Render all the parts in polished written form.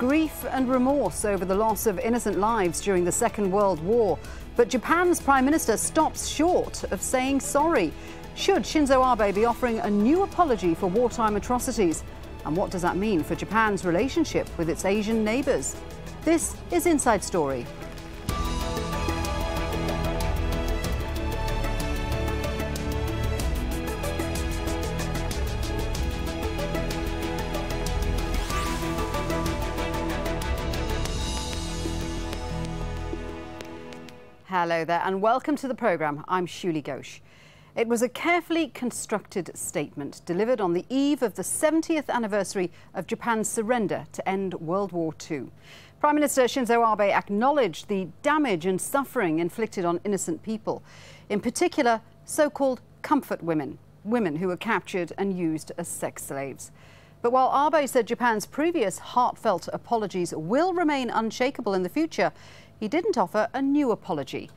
grief and remorse over the loss of innocent lives during the Second World War. But Japan's Prime Minister stops short of saying sorry. Should Shinzo Abe be offering a new apology for wartime atrocities? And what does that mean for Japan's relationship with its Asian neighbours? This is Inside Story. Hello there and welcome to the programme. I'm Shuli Ghosh. It was a carefully constructed statement delivered on the eve of the 70th anniversary of Japan's surrender to end World War II. Prime Minister Shinzo Abe acknowledged the damage and suffering inflicted on innocent people, in particular so-called comfort women, women who were captured and used as sex slaves. But while Abe said Japan's previous heartfelt apologies will remain unshakable in the future, he didn't offer a new apology.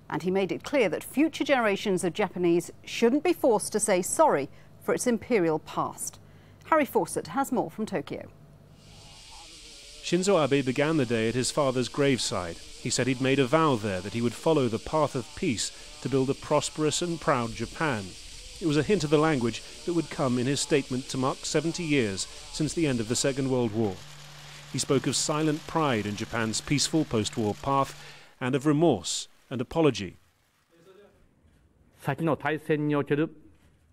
And he made it clear that future generations of Japanese shouldn't be forced to say sorry for its imperial past. Harry Fawcett has more from Tokyo. Shinzo Abe began the day at his father's graveside. He said he'd made a vow there that he would follow the path of peace to build a prosperous and proud Japan. It was a hint of the language that would come in his statement to mark 70 years since the end of the Second World War. He spoke of silent pride in Japan's peaceful post-war path and of remorse and apology.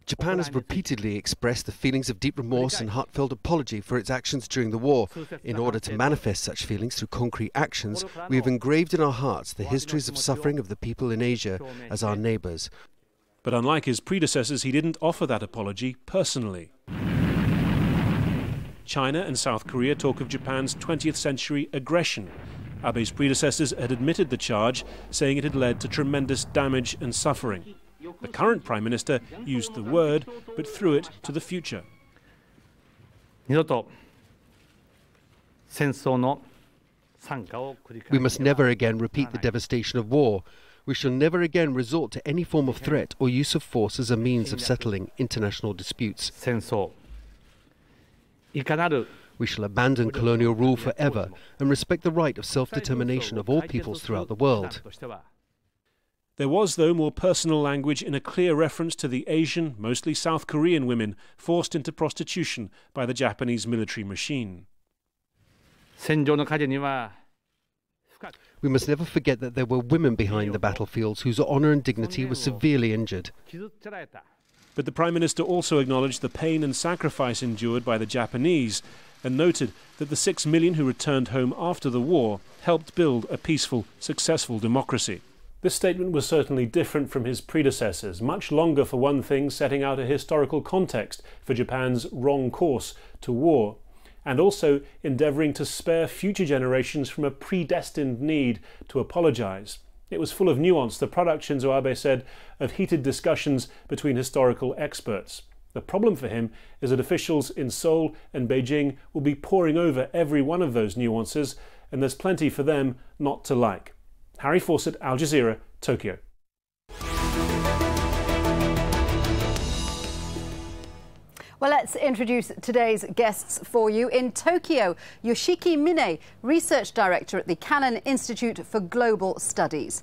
Japan has repeatedly expressed the feelings of deep remorse and heartfelt apology for its actions during the war. In order to manifest such feelings through concrete actions, we have engraved in our hearts the histories of suffering of the people in Asia as our neighbours. But unlike his predecessors, he didn't offer that apology personally. China and South Korea talk of Japan's 20th century aggression. Abe's predecessors had admitted the charge, saying it had led to tremendous damage and suffering. The current Prime Minister used the word, but threw it to the future. We must never again repeat the devastation of war. We shall never again resort to any form of threat or use of force as a means of settling international disputes. We shall abandon colonial rule forever and respect the right of self-determination of all peoples throughout the world. There was, though, more personal language in a clear reference to the Asian, mostly South Korean women forced into prostitution by the Japanese military machine. We must never forget that there were women behind the battlefields whose honour and dignity were severely injured. But the Prime Minister also acknowledged the pain and sacrifice endured by the Japanese and noted that the 6 million who returned home after the war helped build a peaceful, successful democracy. This statement was certainly different from his predecessors, much longer for one thing, setting out a historical context for Japan's wrong course to war, and also endeavouring to spare future generations from a predestined need to apologise. It was full of nuance, the product, Shinzo Abe said, of heated discussions between historical experts. The problem for him is that officials in Seoul and Beijing will be poring over every one of those nuances, and there's plenty for them not to like. Harry Fawcett, Al Jazeera, Tokyo. Well, let's introduce today's guests for you. In Tokyo, Yoshiki Mine, Research Director at the Cannon Institute for Global Studies.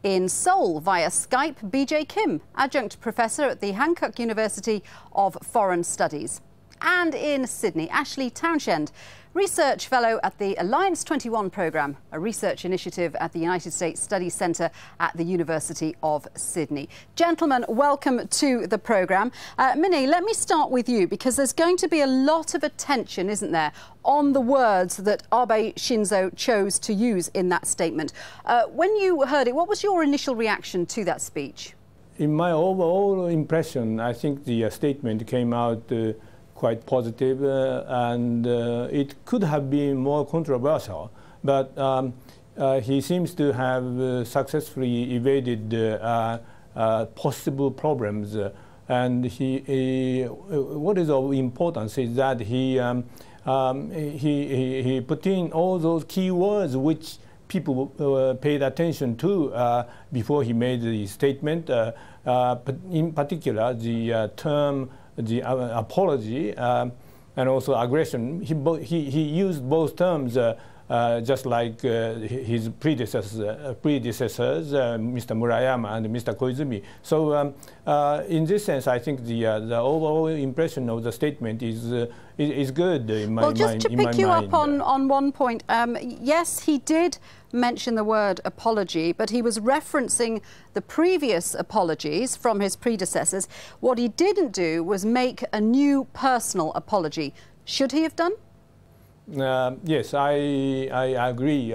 In Seoul, via Skype, BJ Kim, Adjunct Professor at the Hankook University of Foreign Studies. And in Sydney, Ashley Townshend, Research Fellow at the Alliance 21 programme, a research initiative at the United States Studies Centre at the University of Sydney. Gentlemen, welcome to the programme. Mine, let me start with you, because there's going to be a lot of attention, isn't there, on the words that Abe Shinzo chose to use in that statement. When you heard it, what was your initial reaction to that speech? In my overall impression, I think the statement came out quite positive, and it could have been more controversial, but he seems to have successfully evaded possible problems, and what is of importance is that he put in all those key words which people paid attention to before he made the statement. In particular, the term, the apology, and also aggression. He used both terms just like his predecessors, Mr. Murayama and Mr. Koizumi. So in this sense, I think the overall impression of the statement is good in my mind. Well, just to pick you up on one point, yes, he did mention the word apology, but he was referencing the previous apologies from his predecessors. What he didn't do was make a new personal apology. Should he have done? Yes, I agree.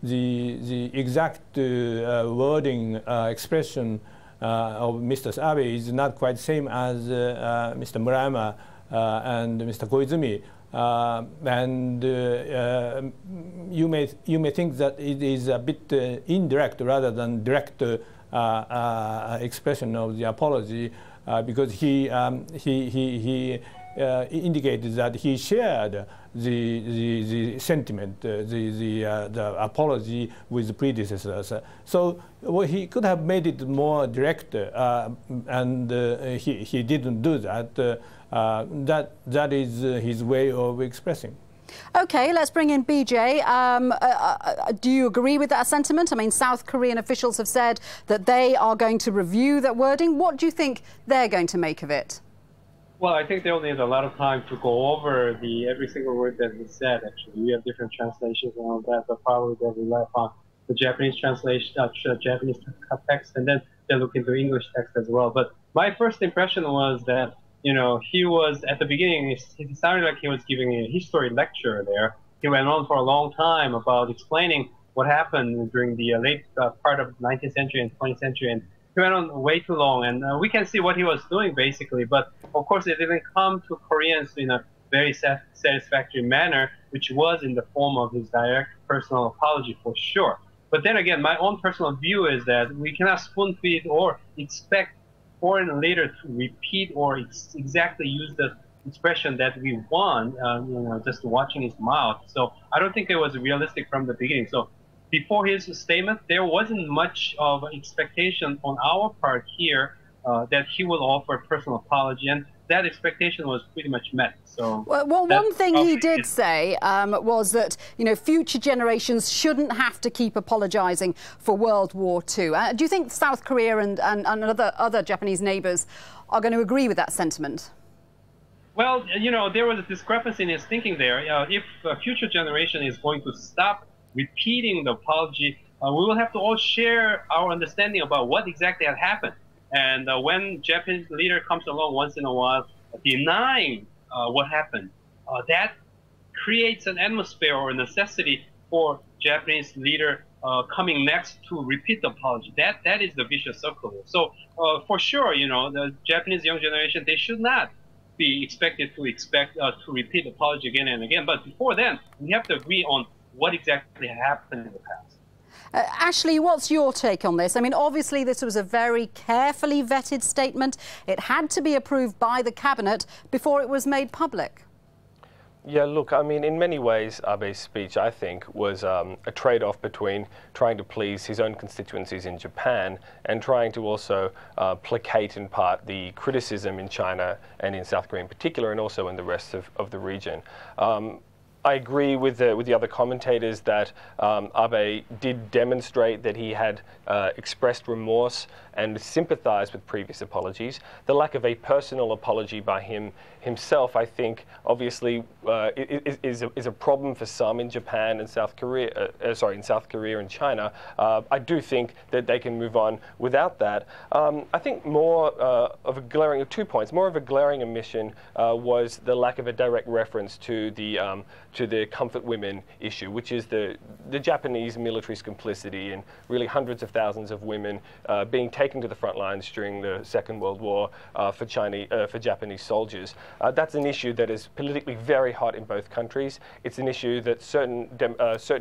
The exact wording, expression of Mr. Abe is not quite the same as Mr. Murayama and Mr. Koizumi. And you may think that it is a bit indirect rather than direct expression of the apology, because he indicated that he shared the sentiment, the apology with the predecessors. So well, he could have made it more direct, and he didn't do that. That is his way of expressing. OK, let's bring in BJ. Do you agree with that sentiment? I mean, South Korean officials have said that they are going to review that wording. What do you think they're going to make of it? Well, I think they'll need a lot of time to go over every single word that he said, actually. We have different translations and all that, but probably they'll rely upon the Japanese translation, Japanese text, and then they'll look into English text as well. But my first impression was that, you know, he was, at the beginning, it sounded like he was giving a history lecture there. He went on for a long time about explaining what happened during the late part of the 19th century and 20th century, and he went on way too long, and we can see what he was doing, basically. But, of course, it didn't come to Koreans in a very satisfactory manner, which was in the form of his direct personal apology, for sure. But then again, my own personal view is that we cannot spoon-feed or expect foreign leader to repeat or exactly use the expression that we want, you know, just watching his mouth. So I don't think it was realistic from the beginning. So before his statement, there wasn't much of expectation on our part here that he will offer a personal apology, and that expectation was pretty much met. So, well, one thing he did say was that, you know, future generations shouldn't have to keep apologising for World War II. Do you think South Korea and other Japanese neighbours are going to agree with that sentiment? Well, you know, there was a discrepancy in his thinking there. If a future generation is going to stop repeating the apology, we will have to all share our understanding about what exactly had happened. And when Japanese leader comes along once in a while denying what happened, that creates an atmosphere or a necessity for Japanese leader coming next to repeat the apology. That is the vicious circle. So for sure, you know, the Japanese young generation, they should not be expected to repeat the apology again and again. But before then, we have to agree on what exactly happened in the past. Ashley, what's your take on this? I mean, obviously, this was a very carefully vetted statement. It had to be approved by the cabinet before it was made public. Yeah, look, I mean, in many ways, Abe's speech, I think, was a trade-off between trying to please his own constituencies in Japan and trying to also placate, in part, the criticism in China and in South Korea in particular, and also in the rest of the region. I agree with the other commentators that Abe did demonstrate that he had expressed remorse and sympathized with previous apologies. The lack of a personal apology by himself, I think, obviously is a problem for some in Japan and South Korea. In South Korea and China. I do think that they can move on without that. I think more of a glaring, 2 points. More of a glaring omission was the lack of a direct reference to the comfort women issue, which is the Japanese military's complicity in really hundreds of thousands of women being taken to the front lines during the Second World War for Japanese soldiers. That's an issue that is politically very hot in both countries. It's an issue that certain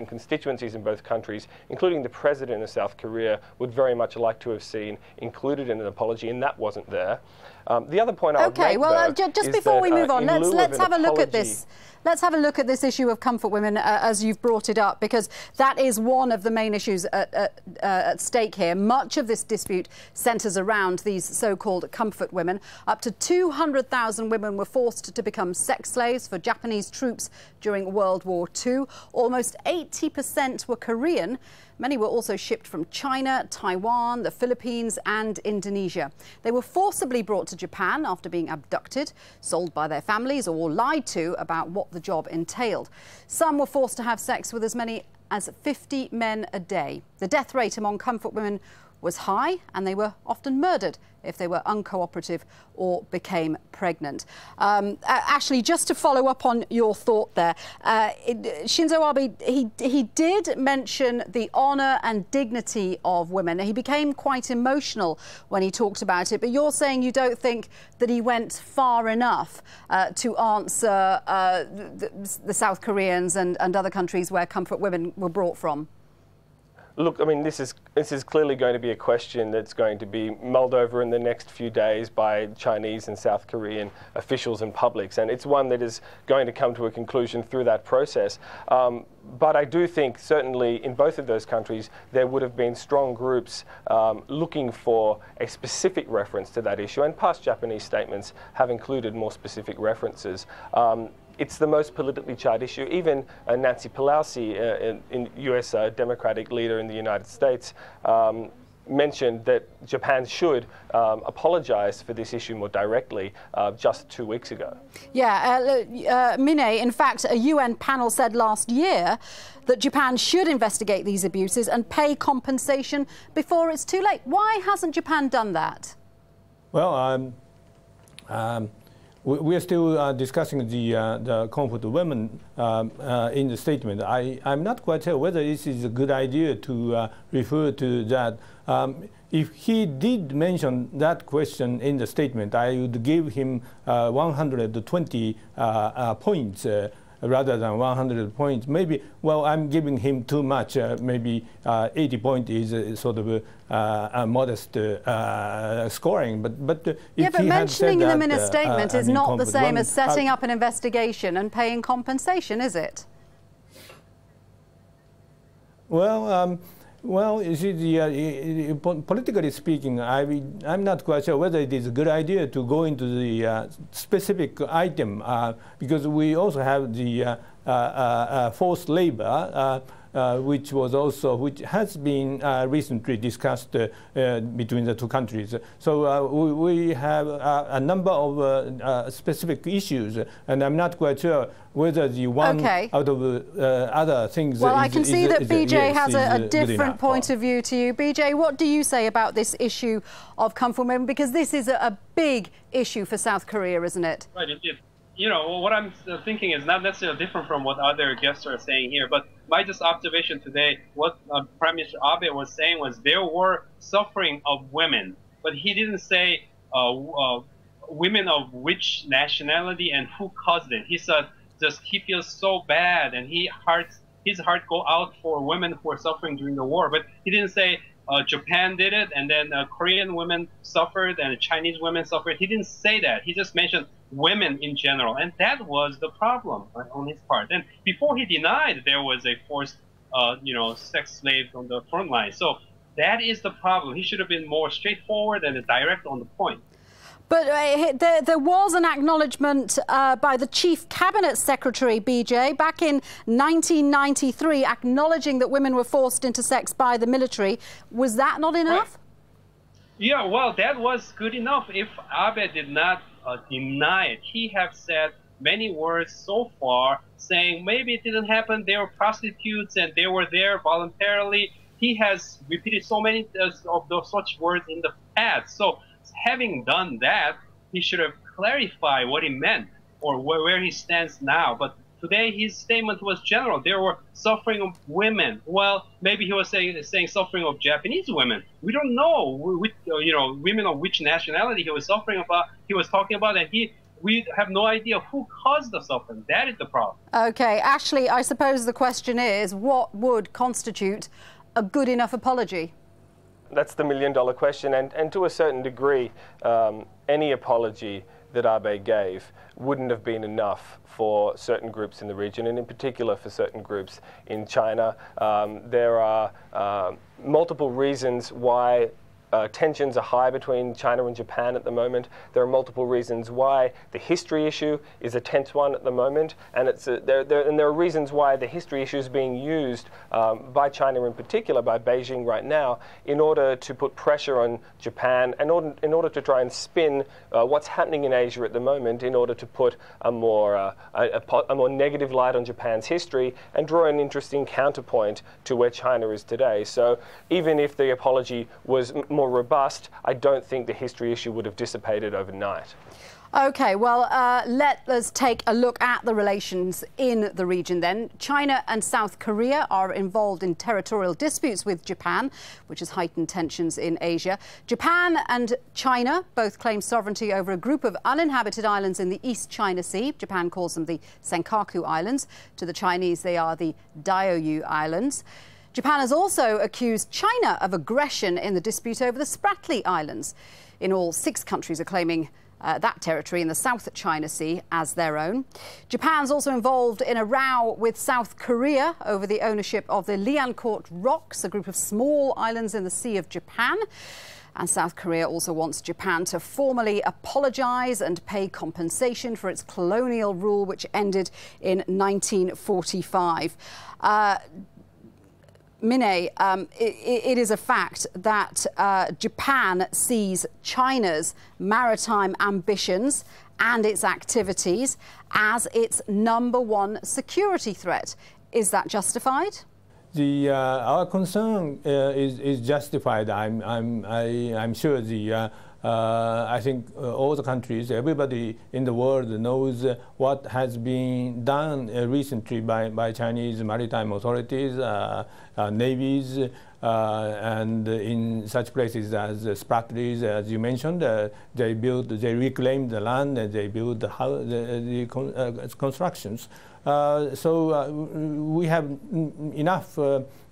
constituencies in both countries, including the president of South Korea, would very much like to have seen included in an apology, and that wasn't there. The other point I would make, just before we move on, let's have a look at this. Let's have a look at this issue of comfort women as you've brought it up, because that is one of the main issues at stake here. Much of this dispute centres around these so-called comfort women. Up to 200,000 women were forced to become sex slaves for Japanese troops during World War II. Almost 80% were Korean. Many were also shipped from China, Taiwan, the Philippines and Indonesia. They were forcibly brought to Japan after being abducted, sold by their families or lied to about what the job entailed. Some were forced to have sex with as many as 50 men a day. The death rate among comfort women was high, and they were often murdered if they were uncooperative or became pregnant. Ashley, just to follow up on your thought there, Shinzo Abe, he did mention the honour and dignity of women. He became quite emotional when he talked about it, but you're saying you don't think that he went far enough to answer the South Koreans and other countries where comfort women were brought from. Look, I mean, this is clearly going to be a question that's going to be mulled over in the next few days by Chinese and South Korean officials and publics, and it's one that is going to come to a conclusion through that process. But I do think certainly in both of those countries there would have been strong groups looking for a specific reference to that issue, and past Japanese statements have included more specific references. It's the most politically charged issue. Even Nancy Pelosi, US Democratic leader in the United States, mentioned that Japan should apologise for this issue more directly just 2 weeks ago. Yeah, Mine, in fact, a UN panel said last year that Japan should investigate these abuses and pay compensation before it's too late. Why hasn't Japan done that? Well, we are still discussing the comfort of women in the statement. I'm not quite sure whether this is a good idea to refer to that. If he did mention that question in the statement, I would give him 120 points rather than 100 points. Maybe, well, I'm giving him too much. Maybe 80 points is sort of a modest scoring. But if but mentioning them in a statement is not the same as setting up an investigation and paying compensation, is it? Well, you see, politically speaking, I'm not quite sure whether it is a good idea to go into the specific item because we also have the forced labor, which has been recently discussed between the two countries. So we have a number of specific issues, and I'm not quite sure whether the one out of other things. Well, I can see that BJ has a different point of view to you. BJ, what do you say about this issue of comfort women? Because this is a big issue for South Korea, isn't it? Right, it is. You know, what I'm thinking is not necessarily different from what other guests are saying here, but my just observation today, what Prime Minister Abe was saying was there were suffering of women, but he didn't say women of which nationality and who caused it. He said just he feels so bad and his heart go out for women who are suffering during the war, but he didn't say Japan did it and then Korean women suffered and Chinese women suffered. He didn't say that. He just mentioned women in general, and that was the problem on his part. And before he denied there was a forced, sex slave on the front line. So that is the problem. He should have been more straightforward and direct on the point. But there was an acknowledgement by the Chief Cabinet Secretary, BJ, back in 1993, acknowledging that women were forced into sex by the military. Was that not enough? Right. Yeah, well, that was good enough if Abe did not deny it. He have said many words so far saying maybe it didn't happen, they were prostitutes and they were there voluntarily. He has repeated so many of those such words in the past. So having done that, he should have clarified what he meant or where he stands now. But today his statement was general. There were suffering of women. Well, maybe he was saying suffering of Japanese women. We don't know which, women of which nationality he was suffering about. He was talking about, and we have no idea who caused the suffering. That is the problem. Okay, Ashley, I suppose the question is, what would constitute a good enough apology? That's the million-dollar question, and to a certain degree, any apology that Abe gave wouldn't have been enough for certain groups in the region, and in particular for certain groups in China. There are multiple reasons why tensions are high between China and Japan at the moment. There are multiple reasons why the history issue is a tense one at the moment, and there are reasons why the history issue is being used by China in particular, by Beijing right now, in order to put pressure on Japan, and in order to try and spin what's happening in Asia at the moment, in order to put a more negative light on Japan's history and draw an interesting counterpoint to where China is today. So even if the apology was more robust, I don't think the history issue would have dissipated overnight. OK, well, let us take a look at the relations in the region then. China and South Korea are involved in territorial disputes with Japan, which has heightened tensions in Asia. Japan and China both claim sovereignty over a group of uninhabited islands in the East China Sea. Japan calls them the Senkaku Islands. To the Chinese, they are the Diaoyu Islands. Japan has also accused China of aggression in the dispute over the Spratly Islands. In all, 6 countries are claiming that territory in the South China Sea as their own. Japan's also involved in a row with South Korea over the ownership of the Liancourt Rocks, a group of small islands in the Sea of Japan. And South Korea also wants Japan to formally apologise and pay compensation for its colonial rule, which ended in 1945. Mine, it is a fact that Japan sees China's maritime ambitions and its activities as its #1 security threat. Is that justified? Our concern is justified. I'm sure I think all the countries, everybody in the world knows what has been done recently by Chinese maritime authorities, navies, and in such places as Spratleys, as you mentioned, they reclaimed the land, and they built the constructions. So we have enough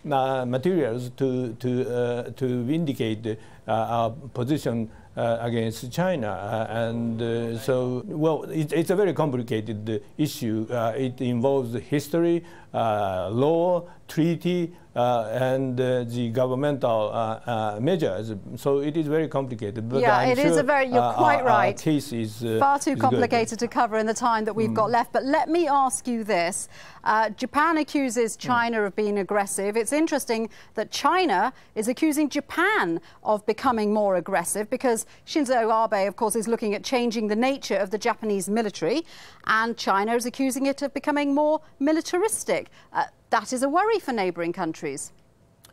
materials to vindicate our position against China, and so, well, it's a very complicated issue. It involves history, law, treaty, and the governmental measures. So it is very complicated. But yeah, I'm it sure is a very. You're quite right. Our case is far too complicated to cover in the time that we've got left. But let me ask you this: Japan accuses China of being aggressive. It's interesting that China is accusing Japan of becoming more aggressive, because Shinzo Abe, of course, is looking at changing the nature of the Japanese military, and China is accusing it of becoming more militaristic. That is a worry for neighbouring countries.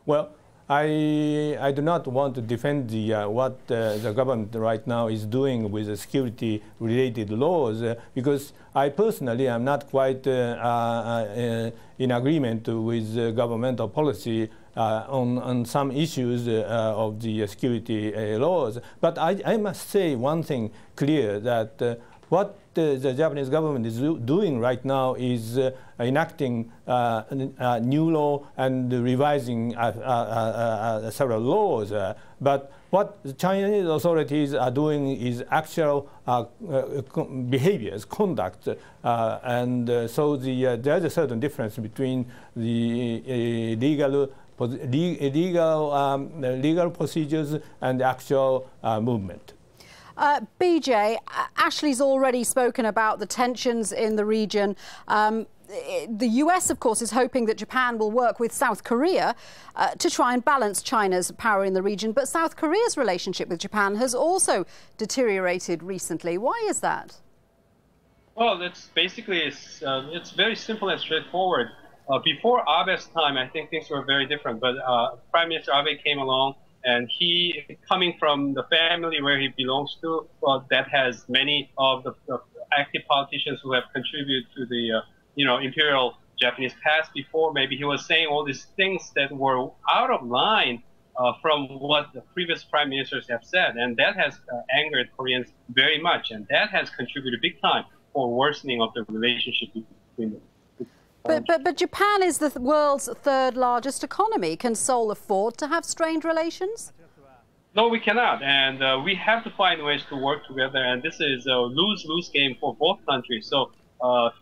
Well, I do not want to defend what the government right now is doing with the security-related laws, because I personally am not quite in agreement with governmental policy on some issues of the security laws. But I must say one thing clear, that what the Japanese government is doing right now is enacting a new law and revising several laws. But what the Chinese authorities are doing is actual behaviors, conduct, and so there's a certain difference between the legal procedures and the actual movement. BJ, Ashley's already spoken about the tensions in the region. The US, of course, is hoping that Japan will work with South Korea to try and balance China's power in the region. But South Korea's relationship with Japan has also deteriorated recently. Why is that? Well, that's basically, it's very simple and straightforward. Before Abe's time, I think things were very different. But Prime Minister Abe came along, and he, coming from the family where he belongs to, that has many of the active politicians who have contributed to the imperial Japanese past before, maybe he was saying all these things that were out of line from what the previous prime ministers have said, and that has angered Koreans very much, and that has contributed big time for worsening of the relationship between them. But Japan is the world's 3rd largest economy. Can Seoul afford to have strained relations? No, we cannot, and we have to find ways to work together. And this is a lose-lose game for both countries. So,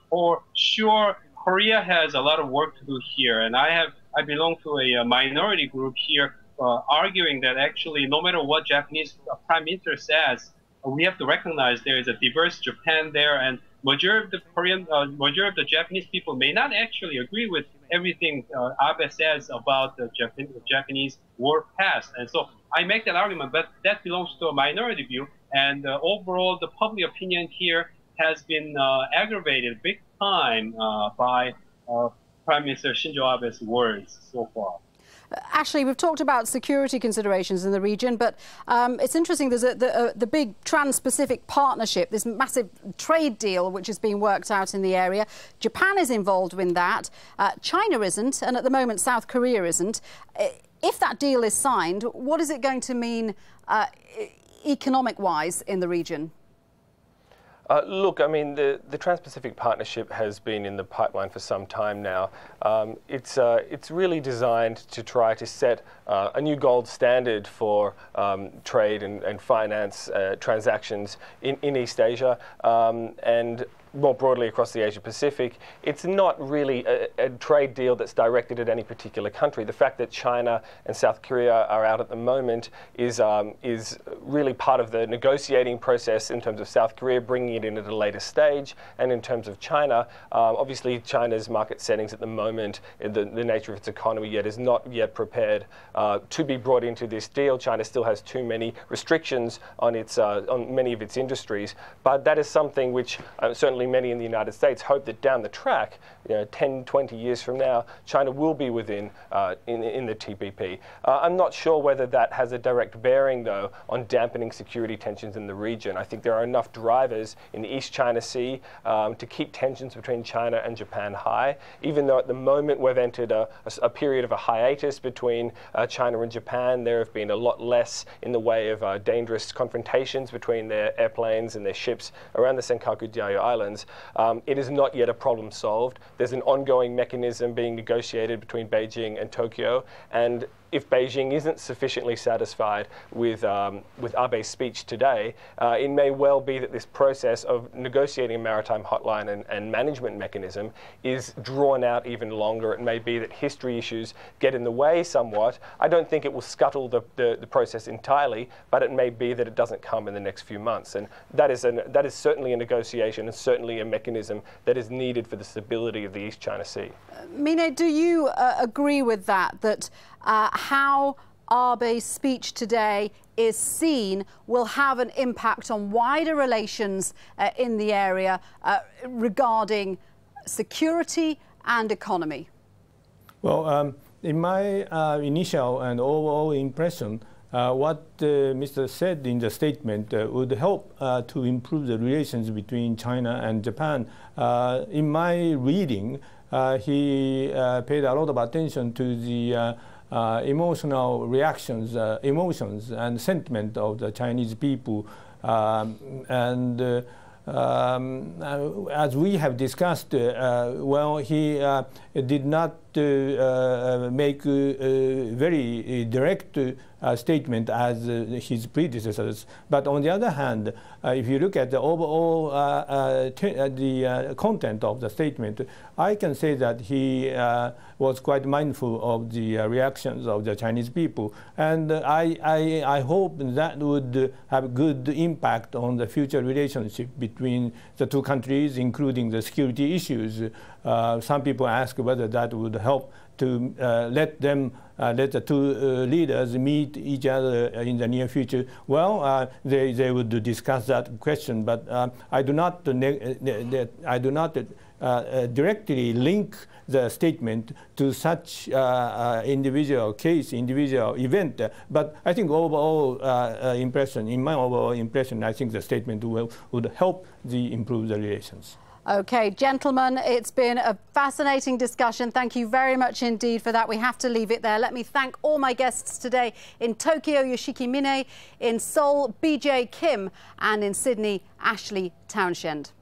for sure, Korea has a lot of work to do here, and I belong to a minority group here, arguing that actually, no matter what Japanese Prime Minister says, we have to recognize there is a diverse Japan there, and majority of the Japanese people may not actually agree with everything Abe says about the Japanese war past. And so I make that argument, but that belongs to a minority view. And overall, the public opinion here has been aggravated big time by Prime Minister Shinzo Abe's words so far. Ashley, we've talked about security considerations in the region, but it's interesting. There's the big Trans-Pacific Partnership, this massive trade deal which is being worked out in the area. Japan is involved in that. China isn't, and at the moment South Korea isn't. If that deal is signed, what is it going to mean economic-wise in the region? Look, I mean, the Trans-Pacific Partnership has been in the pipeline for some time now. It's really designed to try to set a new gold standard for trade and finance transactions in East Asia and more broadly across the Asia-Pacific. It's not really a trade deal that's directed at any particular country. The fact that China and South Korea are out at the moment is really part of the negotiating process in terms of South Korea bringing it in at a later stage, and in terms of China, obviously China's market settings at the moment, the nature of its economy yet is not yet prepared to be brought into this deal. China still has too many restrictions on on many of its industries, but that is something which certainly many in the United States hope that down the track, 10, 20 years from now, China will be within in the TPP. I'm not sure whether that has a direct bearing, though, on dampening security tensions in the region. I think there are enough drivers in the East China Sea to keep tensions between China and Japan high, even though at the moment we've entered a period of a hiatus between China and Japan. There have been a lot less in the way of dangerous confrontations between their airplanes and their ships around the Senkaku Diaoyu Islands. It is not yet a problem solved. There's an ongoing mechanism being negotiated between Beijing and Tokyo, and if Beijing isn't sufficiently satisfied with Abe's speech today, it may well be that this process of negotiating a maritime hotline and management mechanism is drawn out even longer. It may be that history issues get in the way somewhat. I don't think it will scuttle the process entirely, but it may be that it doesn't come in the next few months. And that is certainly a negotiation and certainly a mechanism that is needed for the stability of the East China Sea. Mine, do you agree with that how Abe's speech today is seen will have an impact on wider relations in the area regarding security and economy? Well, in my initial and overall impression, what Mr. said in the statement would help to improve the relations between China and Japan. In my reading, he paid a lot of attention to the emotional reactions, emotions and sentiment of the Chinese people. As we have discussed, well, he did not make a very direct statement as his predecessors. But on the other hand, if you look at the overall the content of the statement, I can say that he was quite mindful of the reactions of the Chinese people. And I hope that would have good impact on the future relationship between the two countries, including the security issues. Some people ask whether that would help to let the two leaders meet each other in the near future. Well, they would discuss that question, but I do not directly link the statement to such individual event. But I think overall impression, in my overall impression, I think the statement would help improve the relations. OK, gentlemen, it's been a fascinating discussion. Thank you very much indeed for that. We have to leave it there. Let me thank all my guests today. In Tokyo, Yoshiki Mine, in Seoul, BJ Kim, and in Sydney, Ashley Townshend.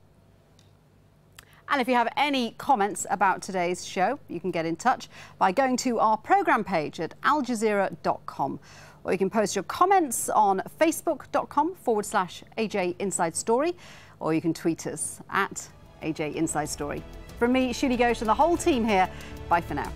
And if you have any comments about today's show, you can get in touch by going to our programme page at aljazeera.com. or you can post your comments on facebook.com/AJ Inside Story, or you can tweet us at AJ Inside Story. From me, Shuli Ghosh, and the whole team here, bye for now.